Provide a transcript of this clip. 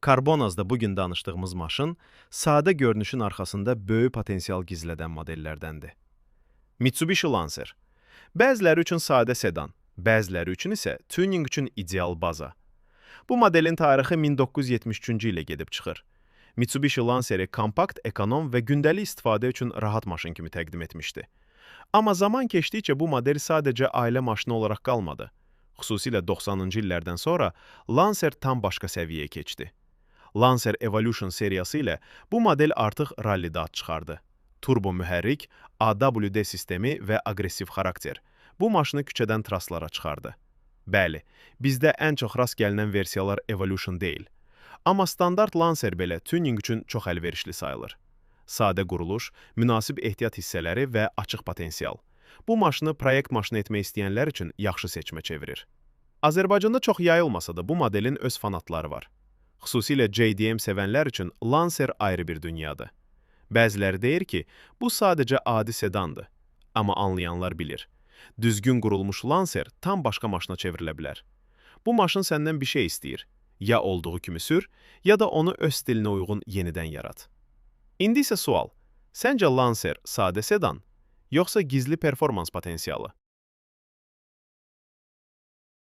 Karbonazda bugün danışdığımız maşın sadə görünüşün arxasında böyük potensial gizlədən modellərdəndir. Mitsubishi Lancer. Bəziləri üçün sadə sedan, bəziləri üçün isə tuning üçün ideal baza. Bu modelin tarixi 1973-cü ilə gedib çıxır. Mitsubishi Lanceri kompakt, ekonom və gündəlik istifadə üçün rahat maşın kimi təqdim etmişdi. Amma zaman keçdikcə bu model sadəcə ailə maşını olaraq qalmadı. Xüsusilə 90-cı illərdən sonra Lancer tam başqa səviyyəyə keçdi. Lancer Evolution seriyası ilə bu model artıq rallidə ad çıxardı. Turbo mühərrik, AWD sistemi və aqressiv xarakter bu maşını küçədən traslara çıxardı. Bəli, bizdə ən çox rast gəlinən versiyalar Evolution deyil. Amma standart Lancer belə tuning üçün çox əlverişli sayılır. Sadə quruluş, münasib ehtiyat hissələri və açıq potensial. Bu maşını proyekt maşını etmək istəyənlər üçün yaxşı seçmə çevirir. Azərbaycanda çox yayılmasa da bu modelin öz fanatları var. Xüsusilə JDM sevənlər üçün Lancer ayrı bir dünyadır. Bəziləri deyir ki, bu sadəcə adi sedandır. Amma anlayanlar bilir. Düzgün qurulmuş Lancer tam başqa maşına çevrilə bilər. Bu maşın səndən bir şey istəyir. Ya olduğu kimi sür, ya da onu öz stilinə uyğun yenidən yarat. İndi isə sual. Səncə Lancer sadə sedan, yoxsa gizli performans potensialı?